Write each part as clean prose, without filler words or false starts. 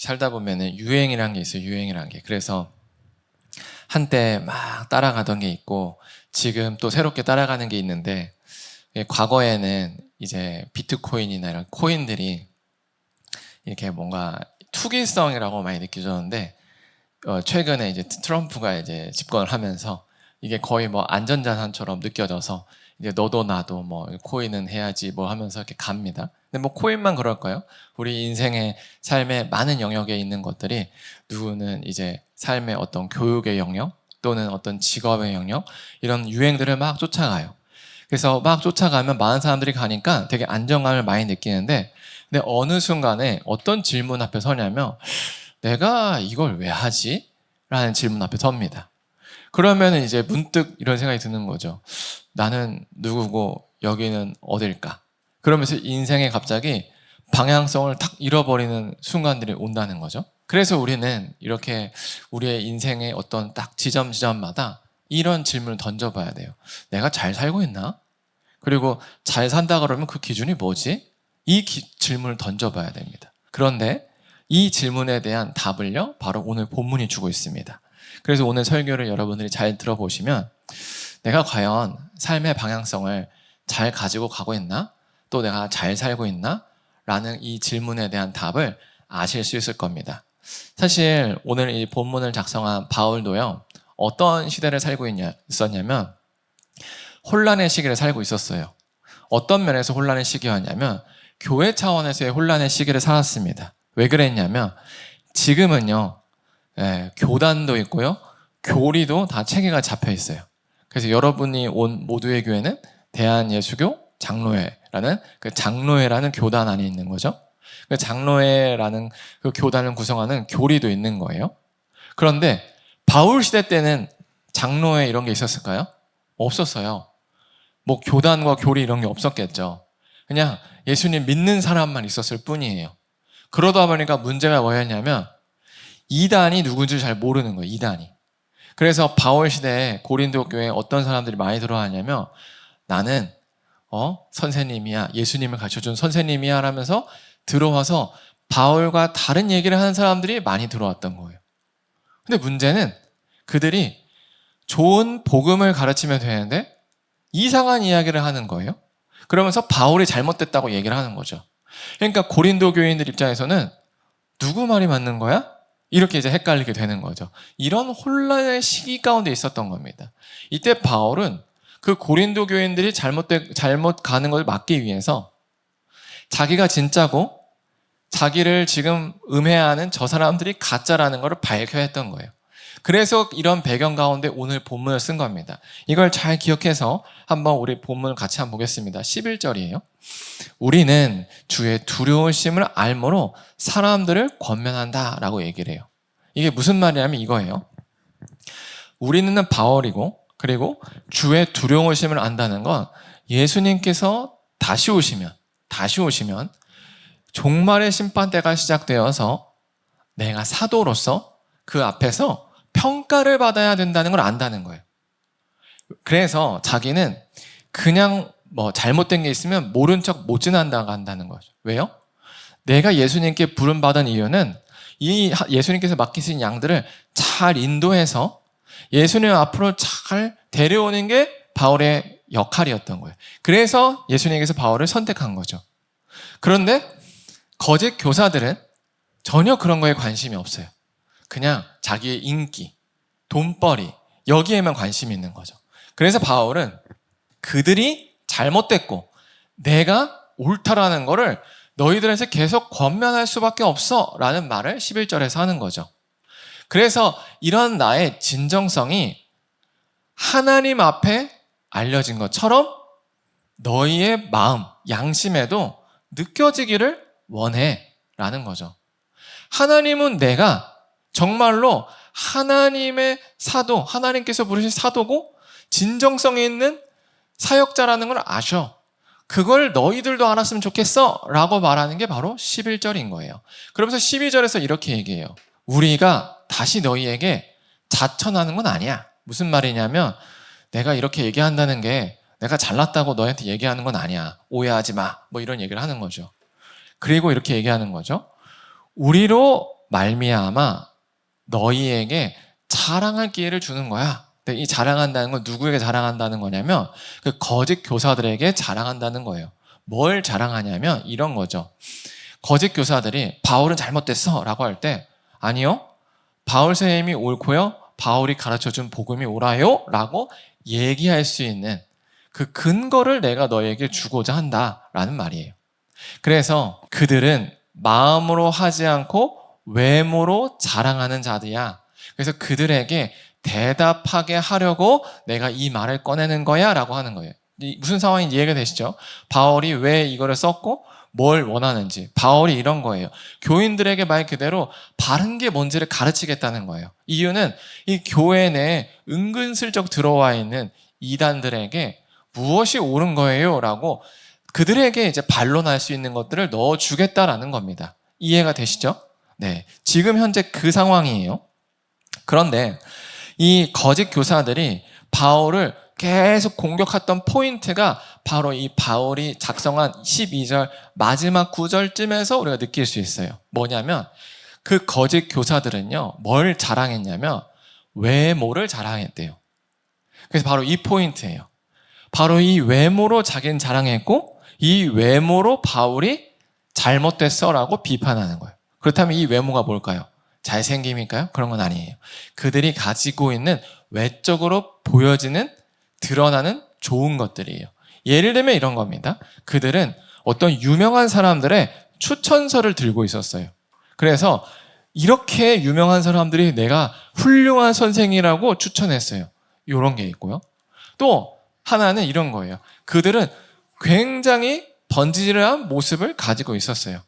살다 보면은 유행이란 게 있어요. 유행이란 게. 그래서 한때 막 따라가던 게 있고 지금 또 새롭게 따라가는 게 있는데, 과거에는 이제 비트코인이나 이런 코인들이 이렇게 뭔가 투기성이라고 많이 느껴졌는데, 최근에 이제 트럼프가 이제 집권을 하면서 이게 거의 뭐 안전자산처럼 느껴져서 이제 너도 나도 뭐 코인은 해야지 뭐 하면서 이렇게 갑니다. 근데 뭐 코인만 그럴까요? 우리 인생의 삶의 많은 영역에 있는 것들이, 누구는 이제 삶의 어떤 교육의 영역 또는 어떤 직업의 영역, 이런 유행들을 막 쫓아가요. 그래서 막 쫓아가면 많은 사람들이 가니까 되게 안정감을 많이 느끼는데, 근데 어느 순간에 어떤 질문 앞에 서냐면, 내가 이걸 왜 하지? 라는 질문 앞에 섭니다. 그러면 이제 문득 이런 생각이 드는 거죠. 나는 누구고 여기는 어딜까? 그러면서 인생에 갑자기 방향성을 탁 잃어버리는 순간들이 온다는 거죠. 그래서 우리는 이렇게 우리의 인생의 어떤 딱 지점마다 이런 질문을 던져봐야 돼요. 내가 잘 살고 있나? 그리고 잘 산다 그러면 그 기준이 뭐지? 이 질문을 던져봐야 됩니다. 그런데 이 질문에 대한 답을요, 바로 오늘 본문이 주고 있습니다. 그래서 오늘 설교를 여러분들이 잘 들어보시면, 내가 과연 삶의 방향성을 잘 가지고 가고 있나? 또 내가 잘 살고 있나? 라는 이 질문에 대한 답을 아실 수 있을 겁니다. 사실 오늘 이 본문을 작성한 바울도요, 어떤 시대를 살고 있었냐면 혼란의 시기를 살고 있었어요. 어떤 면에서 혼란의 시기였냐면 교회 차원에서의 혼란의 시기를 살았습니다. 왜 그랬냐면 지금은요, 교단도 있고요, 교리도 다 체계가 잡혀 있어요. 그래서 여러분이 온 모두의 교회는 대한예수교 장로회라는 그 장로회라는 교단 안에 있는 거죠. 그 장로회라는 그 교단을 구성하는 교리도 있는 거예요. 그런데 바울 시대 때는 장로회 이런 게 있었을까요? 없었어요. 뭐 교단과 교리 이런 게 없었겠죠. 그냥 예수님 믿는 사람만 있었을 뿐이에요. 그러다 보니까 문제가 뭐였냐면 이단이 누군지 잘 모르는 거예요. 이단이. 그래서 바울 시대에 고린도 교회에 어떤 사람들이 많이 들어왔냐면, 나는 선생님이야, 예수님을 가르쳐준 선생님이야 라면서 들어와서 바울과 다른 얘기를 하는 사람들이 많이 들어왔던 거예요. 근데 문제는 그들이 좋은 복음을 가르치면 되는데 이상한 이야기를 하는 거예요. 그러면서 바울이 잘못됐다고 얘기를 하는 거죠. 그러니까 고린도 교인들 입장에서는 누구 말이 맞는 거야? 이렇게 이제 헷갈리게 되는 거죠. 이런 혼란의 시기 가운데 있었던 겁니다. 이때 바울은 그 고린도 교인들이 잘못 가는 걸 막기 위해서 자기가 진짜고 자기를 지금 음해하는 저 사람들이 가짜라는 걸 밝혀야 했던 거예요. 그래서 이런 배경 가운데 오늘 본문을 쓴 겁니다. 이걸 잘 기억해서 한번 우리 본문을 같이 한번 보겠습니다. 11절이에요. 우리는 주의 두려우심을 알므로 사람들을 권면한다 라고 얘기를 해요. 이게 무슨 말이냐면 이거예요. 우리는 바울이고, 그리고 주의 두려우심을 안다는 건 예수님께서 다시 오시면 종말의 심판대가 시작되어서 내가 사도로서 그 앞에서 평가를 받아야 된다는 걸 안다는 거예요. 그래서 자기는 그냥 뭐 잘못된 게 있으면 모른 척 못 지난다고 한다는 거죠. 왜요? 내가 예수님께 부름받은 이유는 이 예수님께서 맡기신 양들을 잘 인도해서 예수님 앞으로 잘 데려오는 게 바울의 역할이었던 거예요. 그래서 예수님께서 바울을 선택한 거죠. 그런데 거짓 교사들은 전혀 그런 거에 관심이 없어요. 그냥 자기의 인기, 돈벌이, 여기에만 관심이 있는 거죠. 그래서 바울은 그들이 잘못됐고 내가 옳다라는 거를 너희들한테 계속 권면할 수밖에 없어 라는 말을 11절에서 하는 거죠. 그래서 이런 나의 진정성이 하나님 앞에 알려진 것처럼 너희의 마음, 양심에도 느껴지기를 원해 라는 거죠. 하나님은 내가 정말로 하나님의 사도, 하나님께서 부르신 사도고 진정성이 있는 사역자라는 걸 아셔. 그걸 너희들도 알았으면 좋겠어 라고 말하는 게 바로 11절인 거예요. 그러면서 12절에서 이렇게 얘기해요. 우리가 다시 너희에게 자천하는 건 아니야. 무슨 말이냐면 내가 이렇게 얘기한다는 게 내가 잘났다고 너한테 얘기하는 건 아니야. 오해하지 마. 뭐 이런 얘기를 하는 거죠. 그리고 이렇게 얘기하는 거죠. 우리로 말미암아 너희에게 자랑할 기회를 주는 거야. 근데 이 자랑한다는 건 누구에게 자랑한다는 거냐면 그 거짓 교사들에게 자랑한다는 거예요. 뭘 자랑하냐면 이런 거죠. 거짓 교사들이 바울은 잘못됐어 라고 할 때 아니요, 바울 선생님이 옳고요, 바울이 가르쳐준 복음이 옳아요 라고 얘기할 수 있는 그 근거를 내가 너에게 주고자 한다라는 말이에요. 그래서 그들은 마음으로 하지 않고 외모로 자랑하는 자들이야. 그래서 그들에게 대답하게 하려고 내가 이 말을 꺼내는 거야 라고 하는 거예요. 무슨 상황인지 이해가 되시죠? 바울이 왜 이거를 썼고 뭘 원하는지. 바울이 이런 거예요. 교인들에게 말 그대로 바른 게 뭔지를 가르치겠다는 거예요. 이유는 이 교회 내에 은근슬쩍 들어와 있는 이단들에게 무엇이 옳은 거예요 라고 그들에게 이제 반론할 수 있는 것들을 넣어주겠다라는 겁니다. 이해가 되시죠? 네. 지금 현재 그 상황이에요. 그런데 이 거짓 교사들이 바울을 계속 공격했던 포인트가 바로 이 바울이 작성한 12절 마지막 구절쯤에서 우리가 느낄 수 있어요. 뭐냐면 그 거짓 교사들은요, 뭘 자랑했냐면 외모를 자랑했대요. 그래서 바로 이 포인트예요. 바로 이 외모로 자기는 자랑했고 이 외모로 바울이 잘못됐어 라고 비판하는 거예요. 그렇다면 이 외모가 뭘까요? 잘생김일까요? 그런 건 아니에요. 그들이 가지고 있는 외적으로 보여지는, 드러나는 좋은 것들이에요. 예를 들면 이런 겁니다. 그들은 어떤 유명한 사람들의 추천서를 들고 있었어요. 그래서 이렇게 유명한 사람들이 내가 훌륭한 선생이라고 추천했어요. 이런 게 있고요. 또 하나는 이런 거예요. 그들은 굉장히 번지르한 모습을 가지고 있었어요.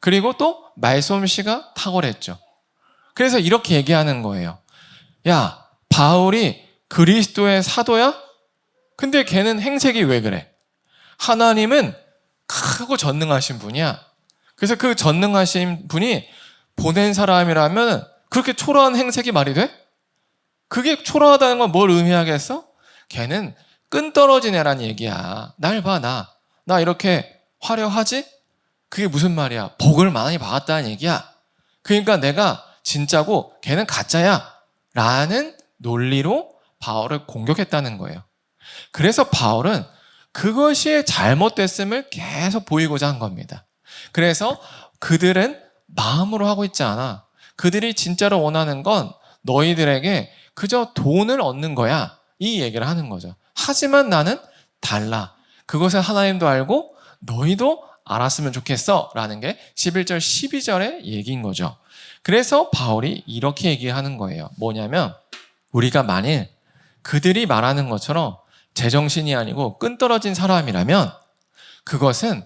그리고 또 말솜씨가 탁월했죠. 그래서 이렇게 얘기하는 거예요. 야, 바울이 그리스도의 사도야? 근데 걔는 행색이 왜 그래? 하나님은 크고 전능하신 분이야. 그래서 그 전능하신 분이 보낸 사람이라면 그렇게 초라한 행색이 말이 돼? 그게 초라하다는 건 뭘 의미하겠어? 걔는 끈 떨어진 애란 얘기야. 날 봐, 나 이렇게 화려하지? 그게 무슨 말이야? 복을 많이 받았다는 얘기야. 그러니까 내가 진짜고 걔는 가짜야 라는 논리로 바울을 공격했다는 거예요. 그래서 바울은 그것이 잘못됐음을 계속 보이고자 한 겁니다. 그래서 그들은 마음으로 하고 있지 않아. 그들이 진짜로 원하는 건 너희들에게 그저 돈을 얻는 거야, 이 얘기를 하는 거죠. 하지만 나는 달라. 그것을 하나님도 알고 너희도 알았으면 좋겠어 라는 게 11절 12절의 얘기인 거죠. 그래서 바울이 이렇게 얘기하는 거예요. 뭐냐면 우리가 만일 그들이 말하는 것처럼 제정신이 아니고 끈떨어진 사람이라면 그것은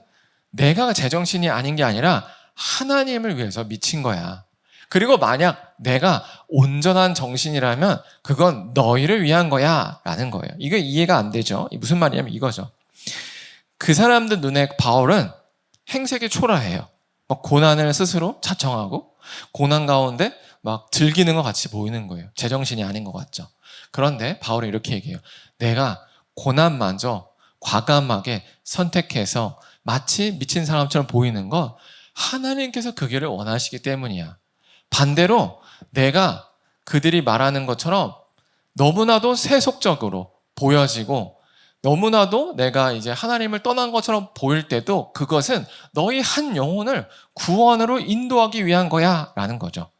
내가 제정신이 아닌 게 아니라 하나님을 위해서 미친 거야. 그리고 만약 내가 온전한 정신이라면 그건 너희를 위한 거야 라는 거예요. 이게 이해가 안 되죠? 무슨 말이냐면 이거죠. 그 사람들 눈에 바울은 행색이 초라해요. 막 고난을 스스로 자청하고 고난 가운데 막 즐기는 것 같이 보이는 거예요. 제정신이 아닌 것 같죠. 그런데 바울은 이렇게 얘기해요. 내가 고난마저 과감하게 선택해서 마치 미친 사람처럼 보이는 건 하나님께서 그 길을 원하시기 때문이야. 반대로 내가 그들이 말하는 것처럼 너무나도 세속적으로 보여지고 너무나도 내가 이제 하나님을 떠난 것처럼 보일 때도 그것은 너희 한 영혼을 구원으로 인도하기 위한 거야 라는 거죠.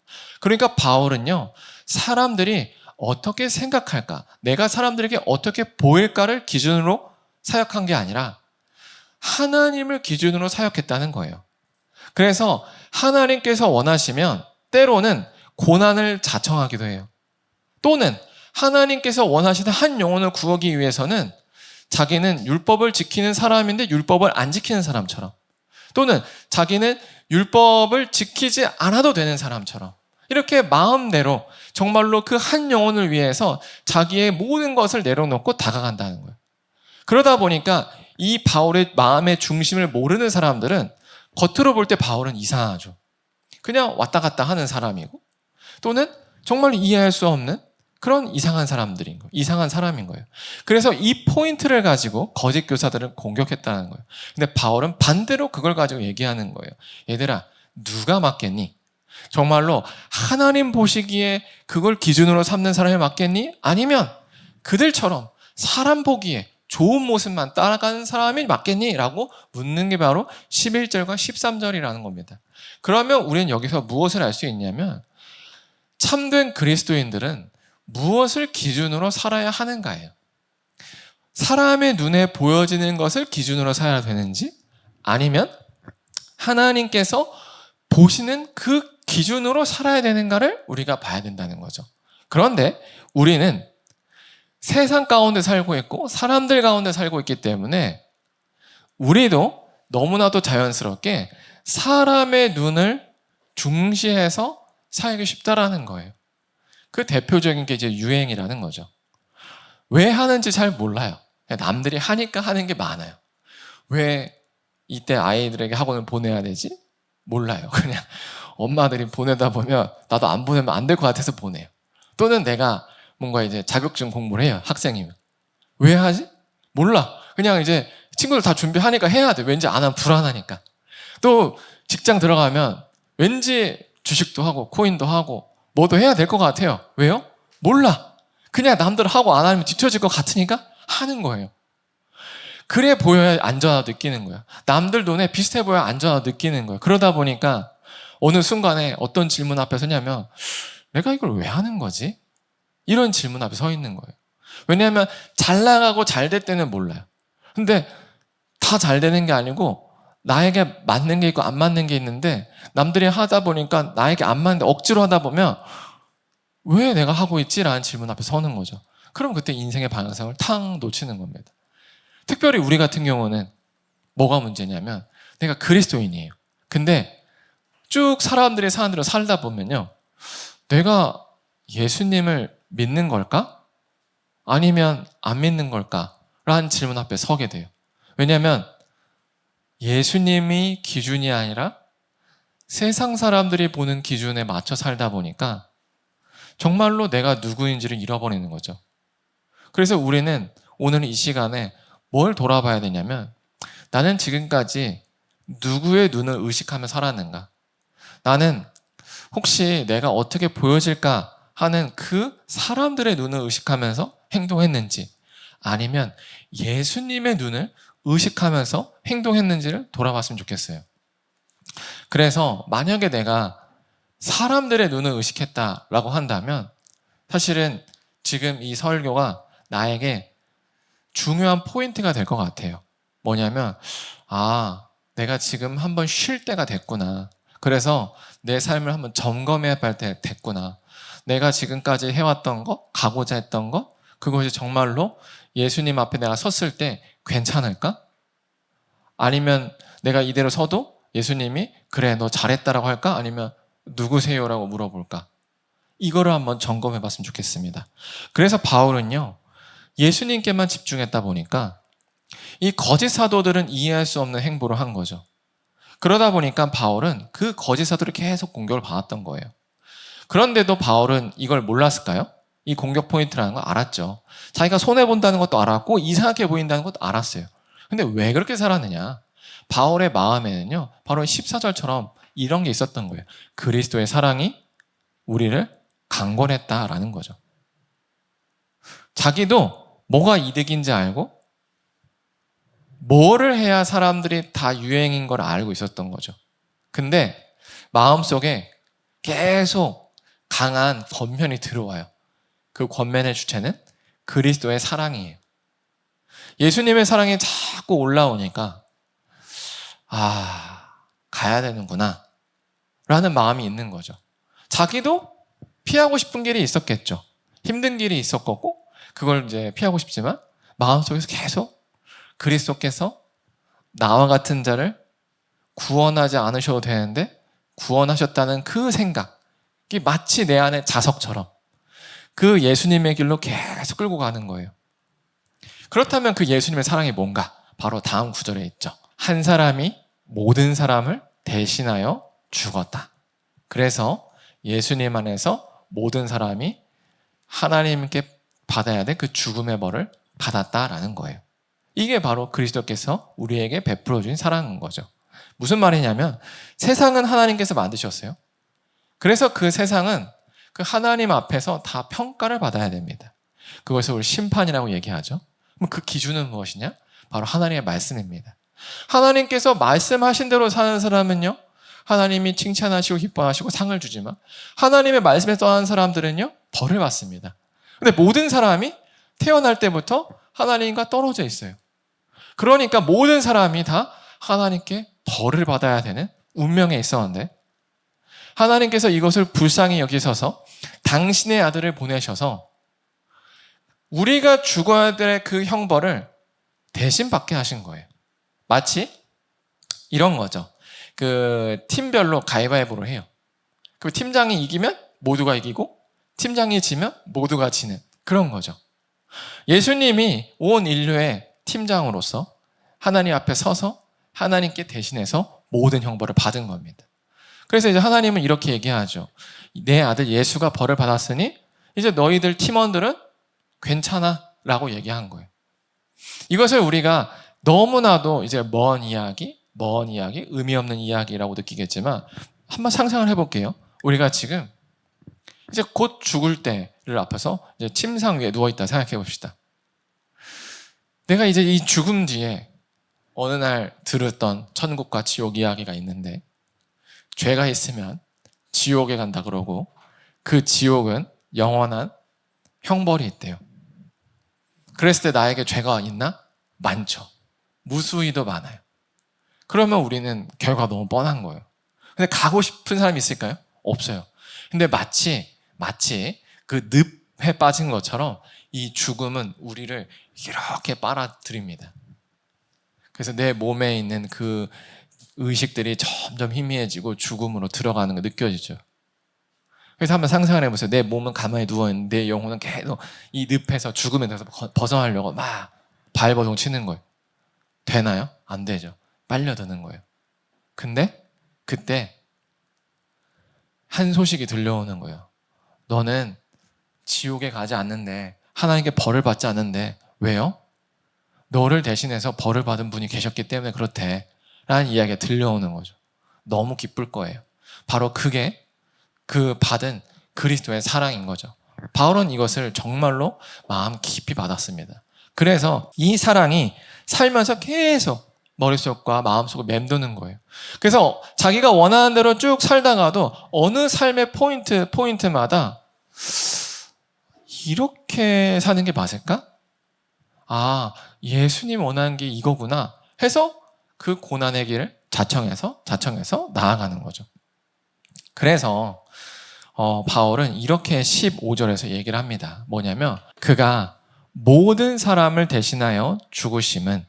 그러니까 바울은요, 사람들이 어떻게 생각할까, 내가 사람들에게 어떻게 보일까를 기준으로 사역한 게 아니라 하나님을 기준으로 사역했다는 거예요. 그래서 하나님께서 원하시면 때로는 고난을 자청하기도 해요. 또는 하나님께서 원하시는 한 영혼을 구하기 위해서는 자기는 율법을 지키는 사람인데 율법을 안 지키는 사람처럼, 또는 자기는 율법을 지키지 않아도 되는 사람처럼 이렇게 마음대로 정말로 그 한 영혼을 위해서 자기의 모든 것을 내려놓고 다가간다는 거예요. 그러다 보니까 이 바울의 마음의 중심을 모르는 사람들은 겉으로 볼 때 바울은 이상하죠. 그냥 왔다 갔다 하는 사람이고 또는 정말 이해할 수 없는 그런 이상한 사람들인 거예요. 이상한 사람인 거예요. 그래서 이 포인트를 가지고 거짓 교사들을 공격했다는 거예요. 근데 바울은 반대로 그걸 가지고 얘기하는 거예요. 얘들아, 누가 맞겠니? 정말로 하나님 보시기에 그걸 기준으로 삼는 사람이 맞겠니? 아니면 그들처럼 사람 보기에 좋은 모습만 따라가는 사람이 맞겠니? 라고 묻는 게 바로 11절과 13절이라는 겁니다. 그러면 우리는 여기서 무엇을 알 수 있냐면 참된 그리스도인들은 무엇을 기준으로 살아야 하는가예요. 사람의 눈에 보여지는 것을 기준으로 살아야 되는지 아니면 하나님께서 보시는 그 기준으로 살아야 되는가를 우리가 봐야 된다는 거죠. 그런데 우리는 세상 가운데 살고 있고 사람들 가운데 살고 있기 때문에 우리도 너무나도 자연스럽게 사람의 눈을 중시해서 살기 쉽다라는 거예요. 그 대표적인 게 이제 유행이라는 거죠. 왜 하는지 잘 몰라요. 그냥 남들이 하니까 하는 게 많아요. 왜 이때 아이들에게 학원을 보내야 되지? 몰라요. 그냥 엄마들이 보내다 보면 나도 안 보내면 안 될 것 같아서 보내요. 또는 내가 뭔가 이제 자격증 공부를 해요. 학생이면. 왜 하지? 몰라. 그냥 이제 친구들 다 준비하니까 해야 돼. 왠지 안 하면 불안하니까. 또 직장 들어가면 왠지 주식도 하고 코인도 하고 뭐도 해야 될 것 같아요. 왜요? 몰라. 그냥 남들 하고 안 하면 뒤처질 것 같으니까 하는 거예요. 그래 보여야 안전하다고 느끼는 거예요. 남들 눈에 비슷해 보여야 안전하다고 느끼는 거예요. 그러다 보니까 어느 순간에 어떤 질문 앞에 서냐면 내가 이걸 왜 하는 거지? 이런 질문 앞에 서 있는 거예요. 왜냐하면 잘 나가고 잘 될 때는 몰라요. 근데 다 잘 되는 게 아니고 나에게 맞는 게 있고 안 맞는 게 있는데 남들이 하다 보니까 나에게 안 맞는데 억지로 하다 보면 왜 내가 하고 있지? 라는 질문 앞에 서는 거죠. 그럼 그때 인생의 방향성을 탕 놓치는 겁니다. 특별히 우리 같은 경우는 뭐가 문제냐면 내가 그리스도인이에요. 근데 쭉 사람들이 사는 대로 살다 보면요. 내가 예수님을 믿는 걸까? 아니면 안 믿는 걸까? 라는 질문 앞에 서게 돼요. 왜냐하면 예수님이 기준이 아니라 세상 사람들이 보는 기준에 맞춰 살다 보니까 정말로 내가 누구인지를 잃어버리는 거죠. 그래서 우리는 오늘 이 시간에 뭘 돌아봐야 되냐면 나는 지금까지 누구의 눈을 의식하며 살았는가? 나는 혹시 내가 어떻게 보여질까 하는 그 사람들의 눈을 의식하면서 행동했는지 아니면 예수님의 눈을 의식하면서 행동했는지를 돌아봤으면 좋겠어요. 그래서 만약에 내가 사람들의 눈을 의식했다라고 한다면 사실은 지금 이 설교가 나에게 중요한 포인트가 될 것 같아요. 뭐냐면 내가 지금 한번 쉴 때가 됐구나. 그래서 내 삶을 한번 점검해야 할 때 됐구나. 내가 지금까지 해왔던 거, 가고자 했던 거, 그것이 정말로 예수님 앞에 내가 섰을 때 괜찮을까? 아니면 내가 이대로 서도 예수님이 그래 너 잘했다라고 할까? 아니면 누구세요라고 물어볼까? 이거를 한번 점검해 봤으면 좋겠습니다. 그래서 바울은요. 예수님께만 집중했다 보니까 이 거짓 사도들은 이해할 수 없는 행보를 한 거죠. 그러다 보니까 바울은 그 거짓 사도를 계속 공격을 받았던 거예요. 그런데도 바울은 이걸 몰랐을까요? 이 공격 포인트라는 걸 알았죠. 자기가 손해본다는 것도 알았고 이상하게 보인다는 것도 알았어요. 근데 왜 그렇게 살았느냐? 바울의 마음에는요. 바로 14절처럼 이런 게 있었던 거예요. 그리스도의 사랑이 우리를 강권했다라는 거죠. 자기도 뭐가 이득인지 알고 뭐를 해야 사람들이 다 유행인 걸 알고 있었던 거죠. 근데 마음속에 계속 강한 권면이 들어와요. 그 권면의 주체는 그리스도의 사랑이에요. 예수님의 사랑이 자꾸 올라오니까 가야 되는구나 라는 마음이 있는 거죠. 자기도 피하고 싶은 길이 있었겠죠. 힘든 길이 있었고 그걸 이제 피하고 싶지만 마음속에서 계속 그리스도께서 나와 같은 자를 구원하지 않으셔도 되는데 구원하셨다는 그 생각이 마치 내 안의 자석처럼 그 예수님의 길로 계속 끌고 가는 거예요. 그렇다면 그 예수님의 사랑이 뭔가? 바로 다음 구절에 있죠. 한 사람이 모든 사람을 대신하여 죽었다. 그래서 예수님 안에서 모든 사람이 하나님께 받아야 될 그 죽음의 벌을 받았다라는 거예요. 이게 바로 그리스도께서 우리에게 베풀어 주신 사랑인 거죠. 무슨 말이냐면 세상은 하나님께서 만드셨어요. 그래서 그 세상은 그 하나님 앞에서 다 평가를 받아야 됩니다. 그것을 우리 심판이라고 얘기하죠. 그럼 그 기준은 무엇이냐? 바로 하나님의 말씀입니다. 하나님께서 말씀하신 대로 사는 사람은요, 하나님이 칭찬하시고 기뻐하시고 상을 주지만 하나님의 말씀에 떠난 사람들은요, 벌을 받습니다. 근데 모든 사람이 태어날 때부터 하나님과 떨어져 있어요. 그러니까 모든 사람이 다 하나님께 벌을 받아야 되는 운명에 있었는데 하나님께서 이것을 불쌍히 여기셔서 당신의 아들을 보내셔서 우리가 죽어야 될 그 형벌을 대신 받게 하신 거예요. 마치 이런 거죠. 그 팀별로 가위바위보를 해요. 그 팀장이 이기면 모두가 이기고 팀장이 지면 모두가 지는 그런 거죠. 예수님이 온 인류의 팀장으로서 하나님 앞에 서서 하나님께 대신해서 모든 형벌을 받은 겁니다. 그래서 이제 하나님은 이렇게 얘기하죠. 내 아들 예수가 벌을 받았으니 이제 너희들 팀원들은 괜찮아 라고 얘기한 거예요. 이것을 우리가 너무나도 이제 먼 이야기, 의미 없는 이야기라고 느끼겠지만 한번 상상을 해볼게요. 우리가 지금 이제 곧 죽을 때를 앞에서 이제 침상 위에 누워있다 생각해 봅시다. 내가 이제 이 죽음 뒤에 어느 날 들었던 천국과 지옥 이야기가 있는데 죄가 있으면 지옥에 간다 그러고 그 지옥은 영원한 형벌이 있대요. 그랬을 때 나에게 죄가 있나? 많죠. 무수히도 많아요. 그러면 우리는 결과가 너무 뻔한 거예요. 근데 가고 싶은 사람이 있을까요? 없어요. 근데 마치 그 늪에 빠진 것처럼 이 죽음은 우리를 이렇게 빨아들입니다. 그래서 내 몸에 있는 그 의식들이 점점 희미해지고 죽음으로 들어가는 거 느껴지죠. 그래서 한번 상상을 해보세요. 내 몸은 가만히 누워있는데 내 영혼은 계속 이 늪에서 죽음에 대해서 벗어나려고 막 발버둥 치는 거예요. 되나요? 안 되죠. 빨려드는 거예요. 근데 그때 한 소식이 들려오는 거예요. 너는 지옥에 가지 않는데 하나님께 벌을 받지 않는데 왜요? 너를 대신해서 벌을 받은 분이 계셨기 때문에 그렇대 라는 이야기가 들려오는 거죠. 너무 기쁠 거예요. 바로 그게 그 받은 그리스도의 사랑인 거죠. 바울은 이것을 정말로 마음 깊이 받았습니다. 그래서 이 사랑이 살면서 계속 머릿속과 마음속을 맴도는 거예요. 그래서 자기가 원하는 대로 쭉 살다가도 어느 삶의 포인트마다 이렇게 사는 게 맞을까? 아, 예수님 원하는 게 이거구나 해서 그 고난의 길을 자청해서 나아가는 거죠. 그래서 바울은 이렇게 15절에서 얘기를 합니다. 뭐냐면 그가 모든 사람을 대신하여 죽으심은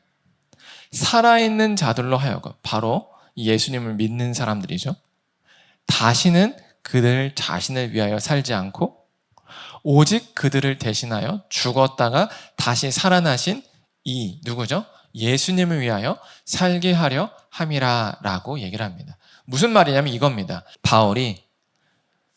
살아있는 자들로 하여금 바로 예수님을 믿는 사람들이죠. 다시는 그들 자신을 위하여 살지 않고 오직 그들을 대신하여 죽었다가 다시 살아나신 이 누구죠? 예수님을 위하여 살게 하려 함이라 라고 얘기를 합니다. 무슨 말이냐면 이겁니다. 바울이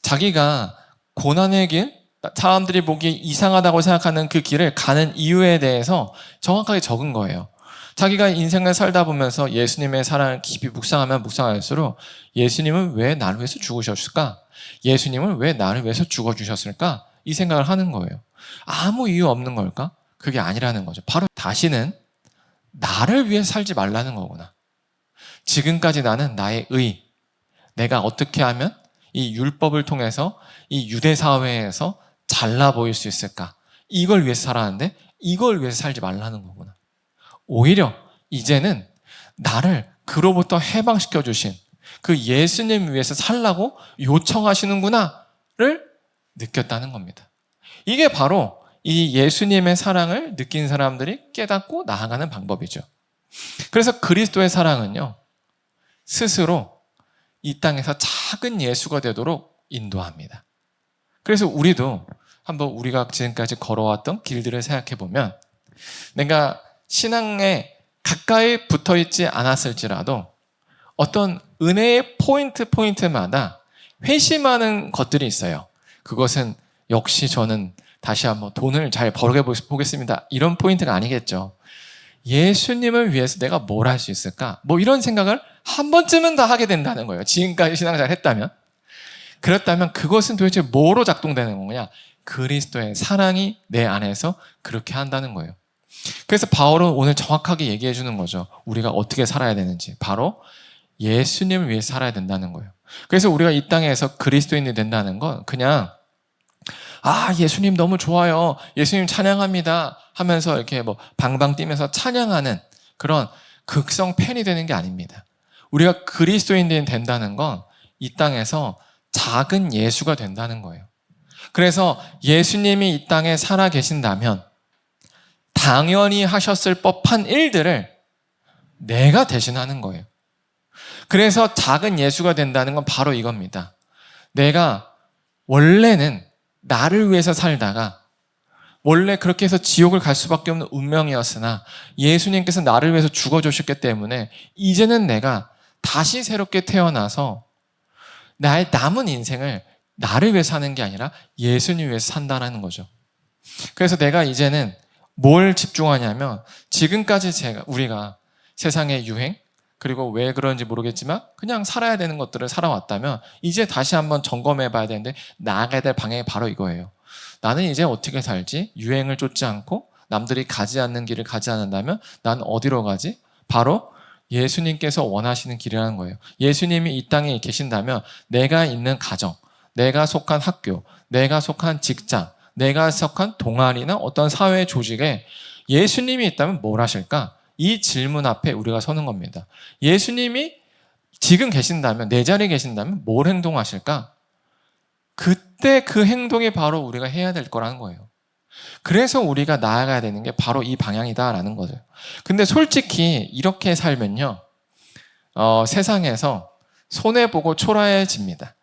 자기가 고난의 길, 사람들이 보기에 이상하다고 생각하는 그 길을 가는 이유에 대해서 정확하게 적은 거예요. 자기가 인생을 살다 보면서 예수님의 사랑을 깊이 묵상하면 묵상할수록 예수님은 왜 나를 위해서 죽으셨을까? 예수님은 왜 나를 위해서 죽어주셨을까? 이 생각을 하는 거예요. 아무 이유 없는 걸까? 그게 아니라는 거죠. 바로 다시는 나를 위해 살지 말라는 거구나. 지금까지 나는 나의 내가 어떻게 하면 이 율법을 통해서 이 유대 사회에서 잘나 보일 수 있을까? 이걸 위해서 살았는데 이걸 위해서 살지 말라는 거구나. 오히려 이제는 나를 그로부터 해방시켜 주신 그 예수님 위해서 살라고 요청하시는구나를 느꼈다는 겁니다. 이게 바로 이 예수님의 사랑을 느낀 사람들이 깨닫고 나아가는 방법이죠. 그래서 그리스도의 사랑은요, 스스로 이 땅에서 작은 예수가 되도록 인도합니다. 그래서 우리도 한번 우리가 지금까지 걸어왔던 길들을 생각해 보면 내가 신앙에 가까이 붙어 있지 않았을지라도 어떤 은혜의 포인트마다 회심하는 것들이 있어요. 그것은 역시 저는 다시 한번 돈을 잘 벌게 보겠습니다. 이런 포인트가 아니겠죠. 예수님을 위해서 내가 뭘 할 수 있을까? 뭐 이런 생각을 한 번쯤은 다 하게 된다는 거예요. 지금까지 신앙을 잘 했다면. 그렇다면 그것은 도대체 뭐로 작동되는 거냐? 그리스도의 사랑이 내 안에서 그렇게 한다는 거예요. 그래서 바울은 오늘 정확하게 얘기해 주는 거죠. 우리가 어떻게 살아야 되는지. 바로 예수님을 위해 살아야 된다는 거예요. 그래서 우리가 이 땅에서 그리스도인이 된다는 건 그냥 예수님 너무 좋아요. 예수님 찬양합니다. 하면서 이렇게 뭐 방방 뛰면서 찬양하는 그런 극성 팬이 되는 게 아닙니다. 우리가 그리스도인이 된다는 건 이 땅에서 작은 예수가 된다는 거예요. 그래서 예수님이 이 땅에 살아 계신다면 당연히 하셨을 법한 일들을 내가 대신하는 거예요. 그래서 작은 예수가 된다는 건 바로 이겁니다. 내가 원래는 나를 위해서 살다가 원래 그렇게 해서 지옥을 갈 수밖에 없는 운명이었으나 예수님께서 나를 위해서 죽어주셨기 때문에 이제는 내가 다시 새롭게 태어나서 나의 남은 인생을 나를 위해서 사는 게 아니라 예수님 위해서 산다는 거죠. 그래서 내가 이제는 뭘 집중하냐면 지금까지 우리가 세상의 유행 그리고 왜 그런지 모르겠지만 그냥 살아야 되는 것들을 살아왔다면 이제 다시 한번 점검해 봐야 되는데 나아가야 될 방향이 바로 이거예요. 나는 이제 어떻게 살지? 유행을 쫓지 않고 남들이 가지 않는 길을 가지 않는다면 난 어디로 가지? 바로 예수님께서 원하시는 길이라는 거예요. 예수님이 이 땅에 계신다면 내가 있는 가정, 내가 속한 학교, 내가 속한 직장, 내가 속한 동아리나 어떤 사회 조직에 예수님이 있다면 뭘 하실까? 이 질문 앞에 우리가 서는 겁니다. 예수님이 지금 계신다면, 내 자리에 계신다면 뭘 행동하실까? 그때 그 행동이 바로 우리가 해야 될 거라는 거예요. 그래서 우리가 나아가야 되는 게 바로 이 방향이다라는 거죠. 근데 솔직히 이렇게 살면요, 세상에서 손해보고 초라해집니다.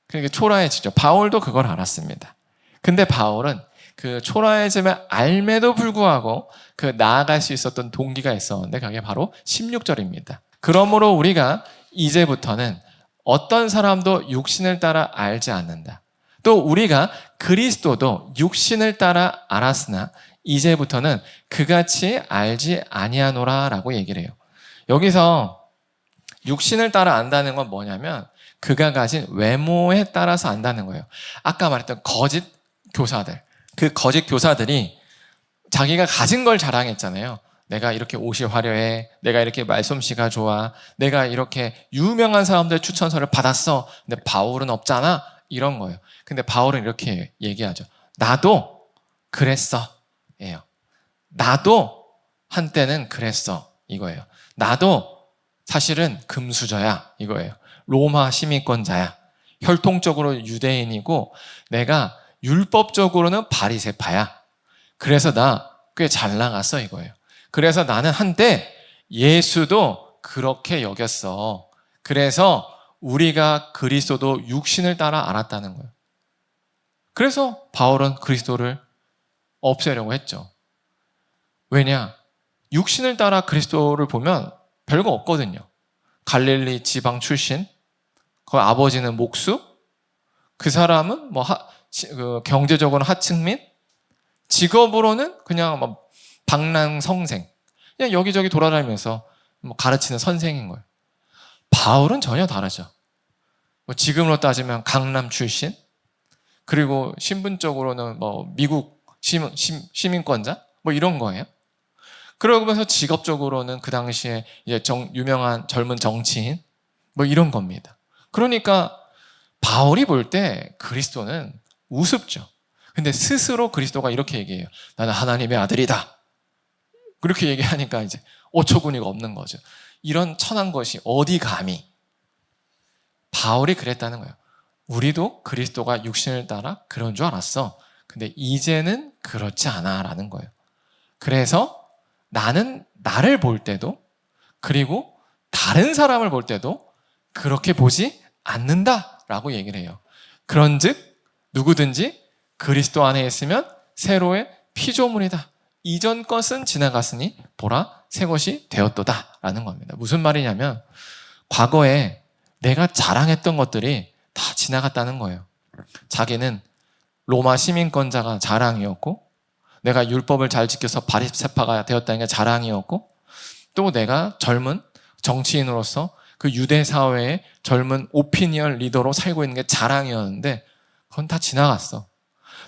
그러니까 초라해지죠. 바울도 그걸 알았습니다. 근데 바울은 그 초라해짐을 알매도 불구하고 그 나아갈 수 있었던 동기가 있었는데 그게 바로 16절입니다. 그러므로 우리가 이제부터는 어떤 사람도 육신을 따라 알지 않는다. 또 우리가 그리스도도 육신을 따라 알았으나 이제부터는 그같이 알지 아니하노라 라고 얘기를 해요. 여기서 육신을 따라 안다는 건 뭐냐면 그가 가진 외모에 따라서 안다는 거예요. 아까 말했던 거짓 교사들, 그 거짓 교사들이 자기가 가진 걸 자랑했잖아요. 내가 이렇게 옷이 화려해, 내가 이렇게 말솜씨가 좋아, 내가 이렇게 유명한 사람들 추천서를 받았어. 근데 바울은 없잖아. 이런 거예요. 근데 바울은 이렇게 얘기하죠. 나도 그랬어. 예요. 나도 한때는 그랬어. 이거예요. 나도 사실은 금수저야. 이거예요. 로마 시민권자야. 혈통적으로 유대인이고 내가 율법적으로는 바리새파야. 그래서 나 꽤 잘 나갔어. 이거예요. 그래서 나는 한때 예수도 그렇게 여겼어. 그래서 우리가 그리스도도 육신을 따라 알았다는 거예요. 그래서 바울은 그리스도를 없애려고 했죠. 왜냐? 육신을 따라 그리스도를 보면 별거 없거든요. 갈릴리 지방 출신, 그 아버지는 목수, 그 사람은 경제적으로는 하층민, 직업으로는 그냥 방랑성생, 그냥 여기저기 돌아다니면서 가르치는 선생인 거예요. 바울은 전혀 다르죠. 지금으로 따지면 강남 출신, 그리고 신분적으로는 미국 시민권자, 이런 거예요. 그러면서 직업적으로는 그 당시에 이제 유명한 젊은 정치인, 이런 겁니다. 그러니까 바울이 볼 때 그리스도는 우습죠. 근데 스스로 그리스도가 이렇게 얘기해요. 나는 하나님의 아들이다. 그렇게 얘기하니까 이제 어처구니가 없는 거죠. 이런 천한 것이 어디 감히. 바울이 그랬다는 거예요. 우리도 그리스도가 육신을 따라 그런 줄 알았어. 근데 이제는 그렇지 않아 라는 거예요. 그래서 나는 나를 볼 때도 그리고 다른 사람을 볼 때도 그렇게 보지 않는다 라고 얘기를 해요. 그런즉 누구든지 그리스도 안에 있으면 새로의 피조물이다. 이전 것은 지나갔으니 보라 새 것이 되었도다 라는 겁니다. 무슨 말이냐면 과거에 내가 자랑했던 것들이 다 지나갔다는 거예요. 자기는 로마 시민권자가 자랑이었고 내가 율법을 잘 지켜서 바리새파가 되었다는 게 자랑이었고 또 내가 젊은 정치인으로서 그 유대 사회의 젊은 오피니언 리더로 살고 있는 게 자랑이었는데 그건 다 지나갔어.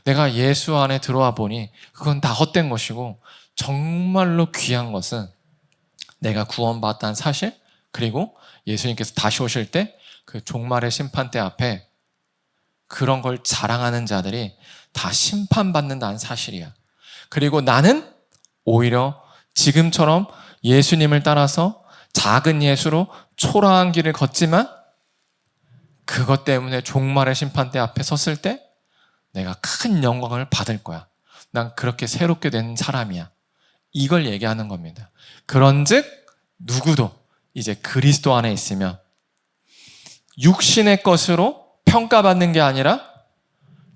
내가 예수 안에 들어와 보니 그건 다 헛된 것이고 정말로 귀한 것은 내가 구원받았다는 사실, 그리고 예수님께서 다시 오실 때 그 종말의 심판대 앞에 그런 걸 자랑하는 자들이 다 심판받는다는 사실이야. 그리고 나는 오히려 지금처럼 예수님을 따라서 작은 예수로 초라한 길을 걷지만 그것 때문에 종말의 심판대 앞에 섰을 때 내가 큰 영광을 받을 거야. 난 그렇게 새롭게 된 사람이야. 이걸 얘기하는 겁니다. 그런즉 누구도 이제 그리스도 안에 있으면 육신의 것으로 평가받는 게 아니라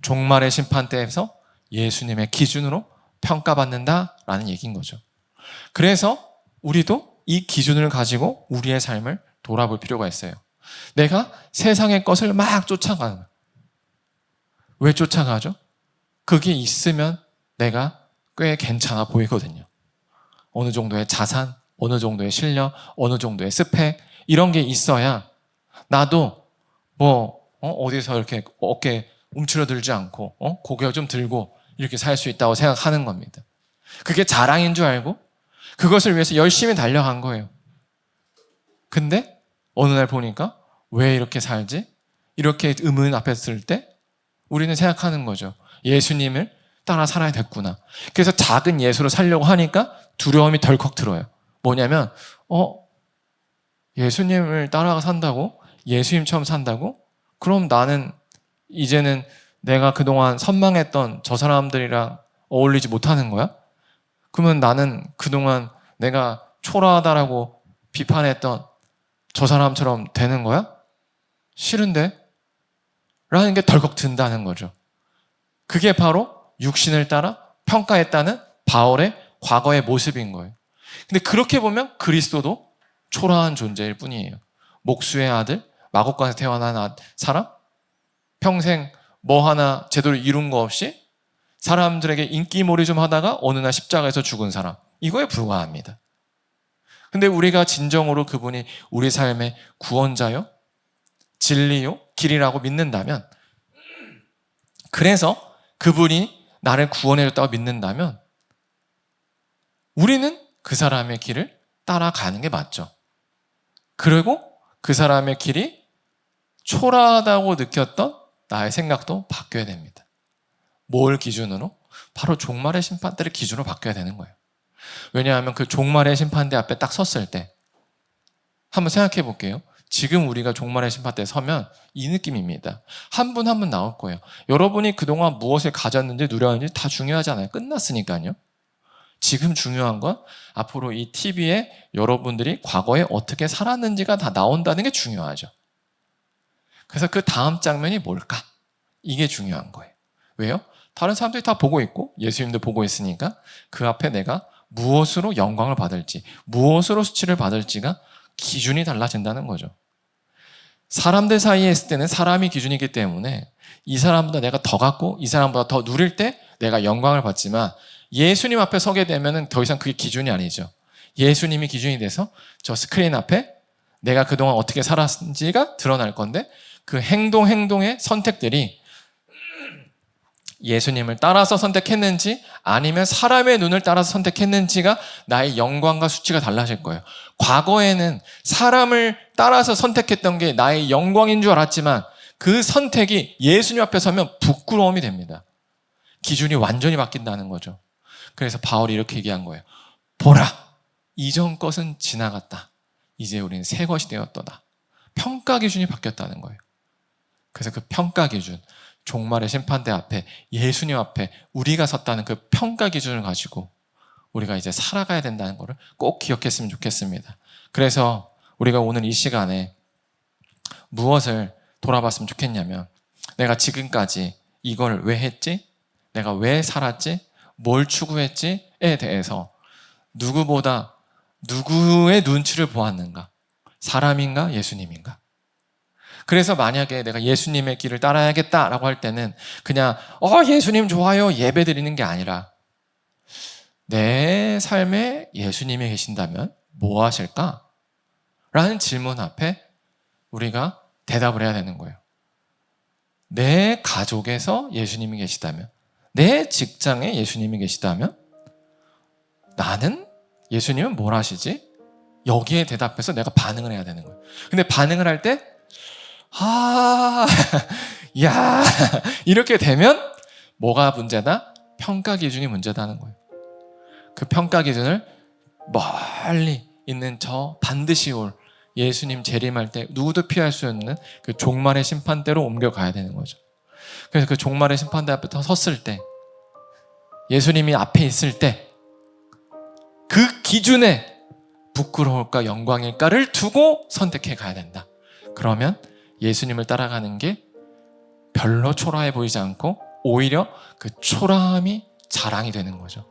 종말의 심판대에서 예수님의 기준으로 평가받는다라는 얘기인 거죠. 그래서 우리도 이 기준을 가지고 우리의 삶을 돌아볼 필요가 있어요. 내가 세상의 것을 막 쫓아가는 거예요. 왜 쫓아가죠? 그게 있으면 내가 꽤 괜찮아 보이거든요. 어느 정도의 자산, 어느 정도의 실력, 어느 정도의 스펙, 이런 게 있어야 나도 어디서 이렇게 어깨 움츠러들지 않고 고개 좀 들고 이렇게 살 수 있다고 생각하는 겁니다. 그게 자랑인 줄 알고 그것을 위해서 열심히 달려간 거예요. 근데 어느 날 보니까 왜 이렇게 살지? 이렇게 의문 앞에 쓸 때 우리는 생각하는 거죠. 예수님을 따라 살아야 됐구나. 그래서 작은 예수로 살려고 하니까 두려움이 덜컥 들어요. 뭐냐면 예수님을 따라가 산다고? 예수님처럼 산다고? 그럼 나는 이제는 내가 그동안 선망했던 저 사람들이랑 어울리지 못하는 거야? 그러면 나는 그동안 내가 초라하다라고 비판했던 저 사람처럼 되는 거야? 싫은데? 라는 게 덜컥 든다는 거죠. 그게 바로 육신을 따라 평가했다는 바울의 과거의 모습인 거예요. 근데 그렇게 보면 그리스도도 초라한 존재일 뿐이에요. 목수의 아들, 마곡간에서 태어난 사람, 평생 뭐 하나 제대로 이룬 거 없이 사람들에게 인기몰이 좀 하다가 어느 날 십자가에서 죽은 사람, 이거에 불과합니다. 근데 우리가 진정으로 그분이 우리 삶의 구원자요, 진리요, 길이라고 믿는다면, 그래서 그분이 나를 구원해줬다고 믿는다면 우리는 그 사람의 길을 따라가는 게 맞죠. 그리고 그 사람의 길이 초라하다고 느꼈던 나의 생각도 바뀌어야 됩니다. 뭘 기준으로? 바로 종말의 심판대를 기준으로 바뀌어야 되는 거예요. 왜냐하면 그 종말의 심판대 앞에 딱 섰을 때 한번 생각해 볼게요. 지금 우리가 종말의 심판대에 서면 이 느낌입니다. 한 분 한 분 나올 거예요. 여러분이 그동안 무엇을 가졌는지 누렸는지 다 중요하지 않아요. 끝났으니까요. 지금 중요한 건 앞으로 이 TV에 여러분들이 과거에 어떻게 살았는지가 다 나온다는 게 중요하죠. 그래서 그 다음 장면이 뭘까? 이게 중요한 거예요. 왜요? 다른 사람들이 다 보고 있고 예수님도 보고 있으니까 그 앞에 내가 무엇으로 영광을 받을지, 무엇으로 수치를 받을지가 기준이 달라진다는 거죠. 사람들 사이에 있을 때는 사람이 기준이기 때문에 이 사람보다 내가 더 갖고 이 사람보다 더 누릴 때 내가 영광을 받지만 예수님 앞에 서게 되면 더 이상 그게 기준이 아니죠. 예수님이 기준이 돼서 저 스크린 앞에 내가 그동안 어떻게 살았는지가 드러날 건데 그 행동의 선택들이 예수님을 따라서 선택했는지 아니면 사람의 눈을 따라서 선택했는지가 나의 영광과 수치가 달라질 거예요. 과거에는 사람을 따라서 선택했던 게 나의 영광인 줄 알았지만 그 선택이 예수님 앞에 서면 부끄러움이 됩니다. 기준이 완전히 바뀐다는 거죠. 그래서 바울이 이렇게 얘기한 거예요. 보라, 이전 것은 지나갔다. 이제 우리는 새 것이 되었도다. 평가 기준이 바뀌었다는 거예요. 그래서 그 평가 기준, 종말의 심판대 앞에 예수님 앞에 우리가 섰다는 그 평가 기준을 가지고 우리가 이제 살아가야 된다는 것을 꼭 기억했으면 좋겠습니다. 그래서 우리가 오늘 이 시간에 무엇을 돌아봤으면 좋겠냐면 내가 지금까지 이걸 왜 했지? 내가 왜 살았지? 뭘 추구했지에 대해서 누구보다 누구의 눈치를 보았는가? 사람인가? 예수님인가? 그래서 만약에 내가 예수님의 길을 따라야겠다라고 할 때는 그냥 예수님 좋아요 예배 드리는 게 아니라 내 삶에 예수님이 계신다면 뭐 하실까? 라는 질문 앞에 우리가 대답을 해야 되는 거예요. 내 가족에서 예수님이 계시다면, 내 직장에 예수님이 계시다면, 나는 예수님은 뭘 하시지? 여기에 대답해서 내가 반응을 해야 되는 거예요. 근데 반응을 할 때, 야, 이렇게 되면 뭐가 문제다? 평가 기준이 문제다는 거예요. 그 평가 기준을 멀리 있는 저 반드시 올 예수님 재림할 때 누구도 피할 수 없는 그 종말의 심판대로 옮겨가야 되는 거죠. 그래서 그 종말의 심판대 앞에 섰을 때, 예수님이 앞에 있을 때 그 기준에 부끄러울까 영광일까를 두고 선택해 가야 된다. 그러면 예수님을 따라가는 게 별로 초라해 보이지 않고 오히려 그 초라함이 자랑이 되는 거죠.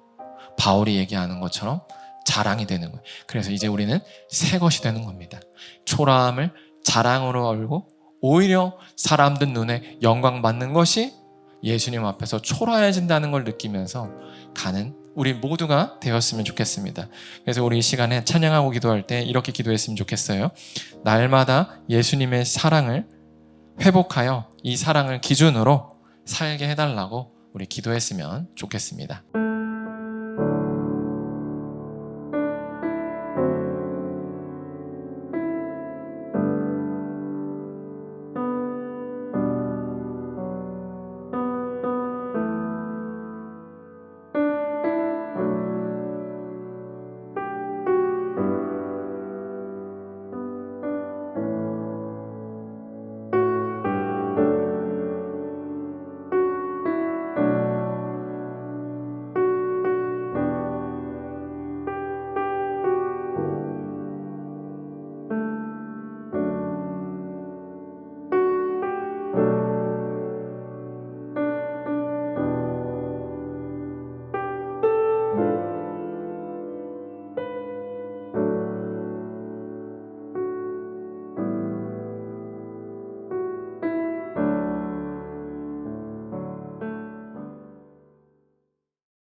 바울이 얘기하는 것처럼 자랑이 되는 거예요. 그래서 이제 우리는 새 것이 되는 겁니다. 초라함을 자랑으로 알고 오히려 사람들 눈에 영광 받는 것이 예수님 앞에서 초라해진다는 걸 느끼면서 가는 우리 모두가 되었으면 좋겠습니다. 그래서 우리 이 시간에 찬양하고 기도할 때 이렇게 기도했으면 좋겠어요. 날마다 예수님의 사랑을 회복하여 이 사랑을 기준으로 살게 해달라고 우리 기도했으면 좋겠습니다.